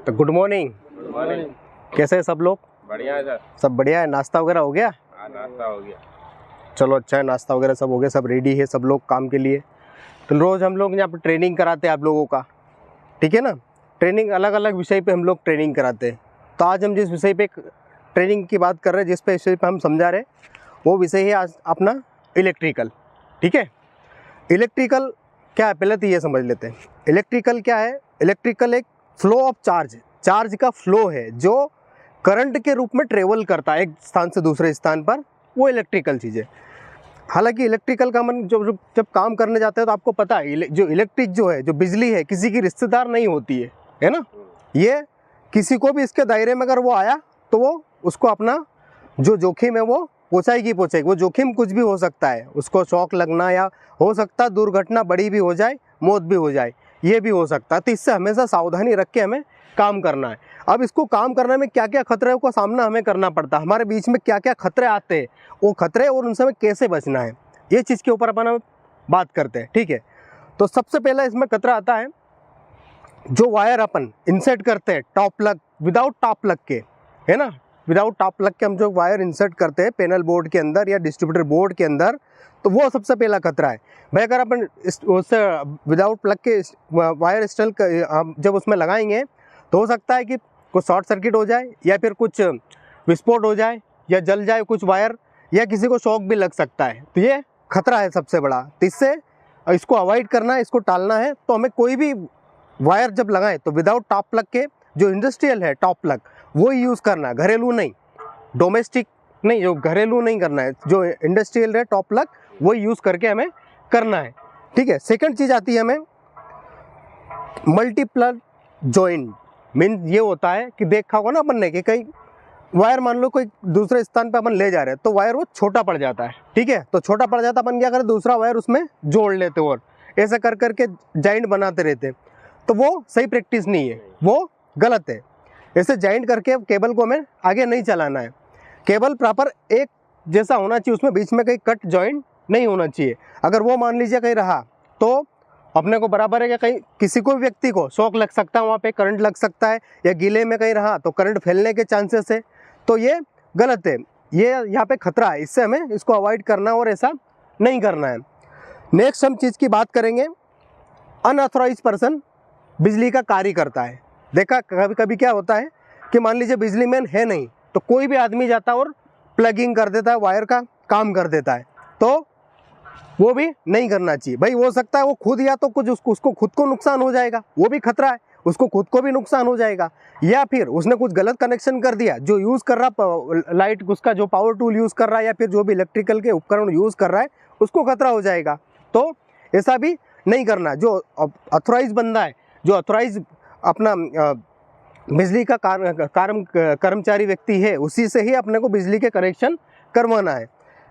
तो good morning. Good morning. कैसे हैं सब लोग? बढ़िया है सर। सब बढ़िया है। नाश्ता वगैरह हो गया? हाँ, नाश्ता हो गया। चलो अच्छा है, नाश्ता वगैरह सब हो गया, सब रेडी है सब लोग काम के लिए। तो रोज़ हम लोग यहाँ पर ट्रेनिंग कराते हैं आप लोगों का, ठीक है ना। ट्रेनिंग अलग अलग विषय पे हम लोग ट्रेनिंग कराते हैं। तो आज हम जिस विषय पे ट्रेनिंग की बात कर रहे हैं, जिस पे विषय पे हम समझा रहे हैं, वो विषय है आज अपना इलेक्ट्रिकल। ठीक है, इलेक्ट्रिकल क्या है पहले तो ये समझ लेते हैं। इलेक्ट्रिकल क्या है? इलेक्ट्रिकल एक फ्लो ऑफ चार्ज का फ्लो है जो करंट के रूप में ट्रेवल करता है एक स्थान से दूसरे स्थान पर, वो इलेक्ट्रिकल चीज़ है। हालांकि इलेक्ट्रिकल का मन जब काम करने जाते हैं तो आपको पता है जो इलेक्ट्रिक जो है, जो बिजली है, किसी की रिश्तेदार नहीं होती है ना। ये किसी को भी इसके दायरे में अगर वो आया तो वो उसको अपना जो जोखिम है वो पहुँचाएगी। वो जोखिम कुछ भी हो सकता है, उसको शॉक लगना या हो सकता है दुर्घटना बड़ी भी हो जाए, मौत भी हो जाए, ये भी हो सकता है। तो इससे हमेशा सावधानी रख के हमें काम करना है। अब इसको काम करने में क्या क्या खतरे का सामना हमें करना पड़ता है, हमारे बीच में क्या क्या खतरे आते हैं, वो खतरे और उनसे हमें कैसे बचना है, ये चीज़ के ऊपर अपन बात करते हैं। ठीक है, तो सबसे पहला इसमें खतरा आता है जो वायर अपन इंसर्ट करते हैं top plug without top plug के, है ना। विदाउट टॉप प्लग के हम जो वायर इंसर्ट करते हैं पैनल बोर्ड के अंदर या डिस्ट्रीब्यूटर बोर्ड के अंदर, तो वो सबसे पहला खतरा है भाई। अगर अपन उससे विदाउट प्लग के वायर इंस्टॉल जब उसमें लगाएंगे तो हो सकता है कि कुछ शॉर्ट सर्किट हो जाए या फिर कुछ विस्फोट हो जाए या जल जाए कुछ वायर, या किसी को शॉक भी लग सकता है। तो ये खतरा है सबसे बड़ा। तो इससे इसको अवॉइड करना है, इसको टालना है। तो हमें कोई भी वायर जब लगाएं तो विदाउट टॉप प्लग के, जो इंडस्ट्रियल है टॉप प्लग वो ही यूज़ करना है, घरेलू नहीं, डोमेस्टिक नहीं, जो घरेलू नहीं करना है, जो इंडस्ट्रियल है टॉप प्लग वो यूज़ करके हमें करना है। ठीक है, सेकंड चीज़ आती है हमें मल्टीप्लग जॉइंट। मीन ये होता है कि देखा होगा ना अपन ने कि कई वायर मान लो कोई दूसरे स्थान पे अपन ले जा रहे हैं तो वायर वो छोटा पड़ जाता है। ठीक है, तो छोटा पड़ जाता है, अपन क्या करें दूसरा वायर उसमें जोड़ लेते और ऐसा कर करके जॉइंट बनाते रहते। तो वो सही प्रैक्टिस नहीं है, वो गलत है। ऐसे जॉइंट करके केबल को हमें आगे नहीं चलाना है। केबल प्रॉपर एक जैसा होना चाहिए, उसमें बीच में कहीं कट जॉइंट नहीं होना चाहिए। अगर वो मान लीजिए कहीं रहा तो अपने को बराबर है कि कहीं किसी को भी व्यक्ति को शॉक लग सकता है, वहाँ पे करंट लग सकता है, या गीले में कहीं रहा तो करंट फैलने के चांसेस है। तो ये गलत है, ये यहाँ पे खतरा है। इससे हमें इसको अवॉइड करना और ऐसा नहीं करना है। नेक्स्ट हम चीज़ की बात करेंगे, अनऑथराइज पर्सन बिजली का कार्य करता है। देखा कभी कभी क्या होता है कि मान लीजिए बिजली मैन है नहीं तो कोई भी आदमी जाता है और प्लगिंग कर देता है, वायर का काम कर देता है, तो वो भी नहीं करना चाहिए भाई। हो सकता है वो खुद या तो कुछ उसको खुद को नुकसान हो जाएगा, वो भी खतरा है, उसको खुद को भी नुकसान हो जाएगा, या फिर उसने कुछ गलत कनेक्शन कर दिया, जो यूज़ कर रहा लाइट उसका जो पावर टूल यूज़ कर रहा है या फिर जो भी इलेक्ट्रिकल के उपकरण यूज़ कर रहा है उसको खतरा हो जाएगा। तो ऐसा भी नहीं करना। जो ऑथराइज बंदा है, जो ऑथराइज अपना बिजली का कर्मचारी व्यक्ति है, उसी से ही अपने को बिजली के कनेक्शन करवाना है।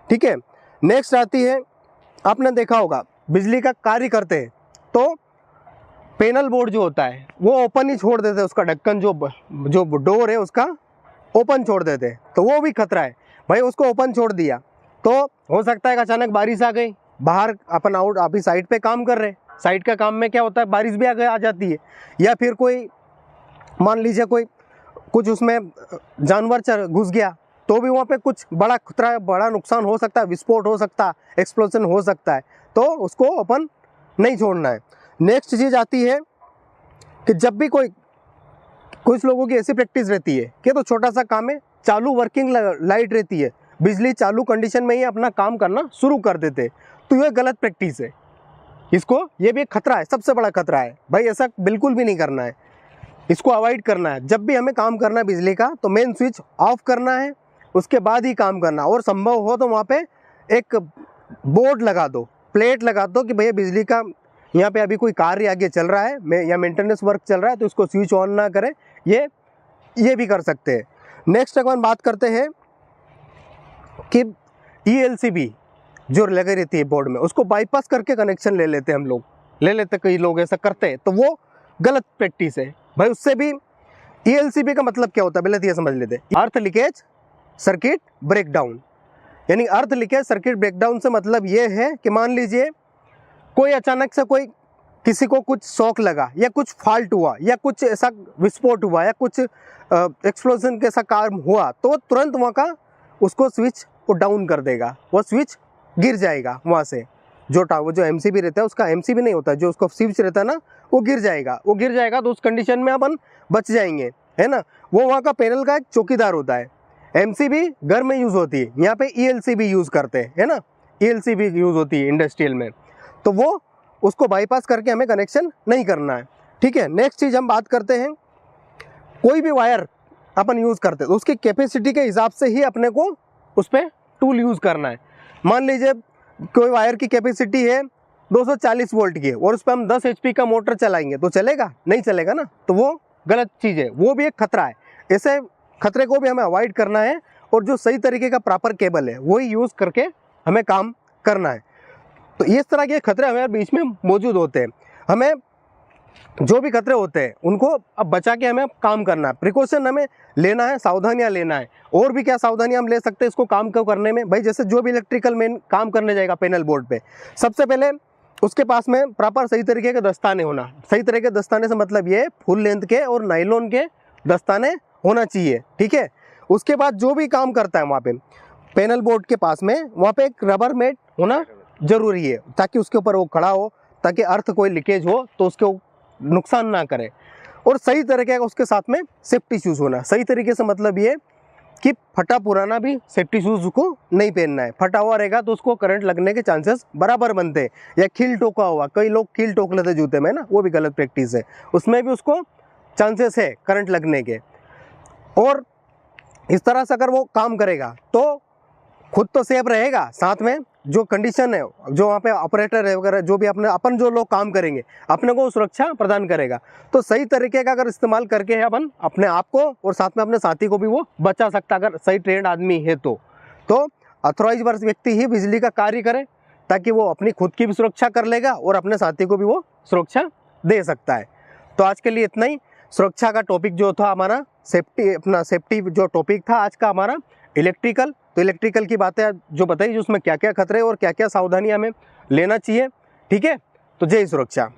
ठीक है, नेक्स्ट आती है, आपने देखा होगा बिजली का कार्य करते हैं तो पैनल बोर्ड जो होता है वो ओपन ही छोड़ देते हैं, उसका ढक्कन जो डोर है उसका ओपन छोड़ देते हैं, तो वो भी खतरा है भाई। उसको ओपन छोड़ दिया तो हो सकता है कि अचानक बारिश आ गई, बाहर अपन अभी साइड पे काम कर रहे हैं, साइड का काम में क्या होता है बारिश भी आ जाती है, या फिर कोई मान लीजिए कोई कुछ उसमें जानवर घुस गया तो भी वहाँ पे कुछ बड़ा खतरा, बड़ा नुकसान हो सकता है, विस्फोट हो सकता है, एक्सप्लोजन हो सकता है, तो उसको ओपन नहीं छोड़ना है। नेक्स्ट चीज़ आती है कि जब भी कुछ लोगों की ऐसी प्रैक्टिस रहती है कि तो छोटा सा काम है, चालू वर्किंग लाइट रहती है, बिजली चालू कंडीशन में ही अपना काम करना शुरू कर देते, तो ये गलत प्रैक्टिस है। इसको ये भी एक खतरा है, सबसे बड़ा खतरा है भाई। ऐसा बिल्कुल भी नहीं करना है, इसको अवॉइड करना है। जब भी हमें काम करना है बिजली का तो मेन स्विच ऑफ करना है, उसके बाद ही काम करना। और संभव हो तो वहाँ पे एक बोर्ड लगा दो, प्लेट लगा दो कि भैया बिजली का यहाँ पे अभी कोई कार्य आगे चल रहा है या मेंटेनेंस वर्क चल रहा है तो इसको स्विच ऑन ना करें, ये भी कर सकते हैं। नेक्स्ट अपन बात करते हैं कि ELCB जो लगी रहती है बोर्ड में, उसको बाईपास करके कनेक्शन ले लेते हैं हम लोग, कई लोग ऐसा करते हैं, तो वो गलत प्रैक्टिस है भाई। उससे भी ELCB का मतलब क्या होता है पहले तो ये समझ लेते हैं। अर्थ लीकेज सर्किट ब्रेकडाउन, यानी अर्थ लीकेज सर्किट ब्रेकडाउन से मतलब ये है कि मान लीजिए कोई अचानक से कोई किसी को कुछ शॉक लगा या कुछ फॉल्ट हुआ या कुछ ऐसा विस्फोट हुआ या कुछ एक्सप्लोजन कैसा काम हुआ, तो तुरंत वहाँ का उसको स्विच को डाउन कर देगा, वो स्विच गिर जाएगा वहाँ से। वो जो एमसीबी रहता है, उसका एमसीबी नहीं होता, जो उसका स्विच रहता है ना, वो गिर जाएगा तो उस कंडीशन में अपन बच जाएंगे, है ना। वो वहाँ का पैनल का एक चौकीदार होता है। एमसीबी घर में यूज़ होती है, यहाँ पे ईएलसीबी यूज़ करते हैं, है ना, ईएलसीबी यूज़ होती है इंडस्ट्रियल में, तो वो उसको बाईपास करके हमें कनेक्शन नहीं करना है, ठीक है। नेक्स्ट चीज़ हम बात करते हैं, कोई भी वायर अपन यूज़ करते हैं तो उसकी कैपेसिटी के हिसाब से ही अपने को उस पर टूल यूज़ करना है। मान लीजिए कोई वायर की कैपेसिटी है 240 वोल्ट की और उस पर हम 10 HP का मोटर चलाएंगे तो चलेगा? नहीं चलेगा ना, तो वो गलत चीज़ है, वो भी एक खतरा है। ऐसे खतरे को भी हमें अवॉइड करना है और जो सही तरीके का प्रॉपर केबल है वही यूज़ करके हमें काम करना है। तो इस तरह के खतरे हमारे बीच में मौजूद होते हैं। हमें जो भी खतरे होते हैं उनको अब बचा के हमें काम करना है, प्रिकॉशन हमें लेना है, सावधानियां लेना है। और भी क्या सावधानियां हम ले सकते हैं इसको काम को करने में? भाई जैसे जो भी इलेक्ट्रिकल मैन काम करने जाएगा पैनल बोर्ड पे, सबसे पहले उसके पास में प्रॉपर सही तरीके के दस्ताने होना। सही तरीके के दस्ताने से मतलब ये फुल लेंथ के और नायलॉन के दस्ताने होना चाहिए, ठीक है। उसके बाद जो भी काम करता है वहाँ पे पैनल बोर्ड के पास में, वहाँ पे एक रबर मैट होना जरूरी है ताकि उसके ऊपर वो खड़ा हो, ताकि अर्थ कोई लीकेज हो तो उसके नुकसान ना करे। और सही तरीके का उसके साथ में सेफ्टी शूज़ होना। सही तरीके से मतलब ये कि फटा पुराना भी सेफ्टी शूज़ को नहीं पहनना है। फटा हुआ रहेगा तो उसको करंट लगने के चांसेस बराबर बनते हैं। या खील ठोका हुआ, कई लोग खील ठोक लेते जूते में ना, वो भी गलत प्रैक्टिस है, उसमें भी उसको चांसेस है करंट लगने के। और इस तरह से अगर वो काम करेगा तो खुद तो सेफ रहेगा, साथ में जो कंडीशन है, जो वहाँ पे ऑपरेटर है वगैरह, जो भी अपन जो लोग काम करेंगे अपने को सुरक्षा प्रदान करेगा। तो सही तरीके का अगर इस्तेमाल करके है अपन अपने आप को और साथ में अपने साथी को भी वो बचा सकता, अगर सही ट्रेंड आदमी है तो ऑथराइज व्यक्ति ही बिजली का कार्य करे, ताकि वो अपनी खुद की भी सुरक्षा कर लेगा और अपने साथी को भी वो सुरक्षा दे सकता है। तो आज के लिए इतना ही। सुरक्षा का टॉपिक जो था हमारा सेफ्टी जो टॉपिक था आज का हमारा इलेक्ट्रिकल। तो इलेक्ट्रिकल की बातें जो बताई, जो उसमें क्या क्या खतरे और क्या क्या सावधानी हमें लेना चाहिए, ठीक है। तो जय सुरक्षा।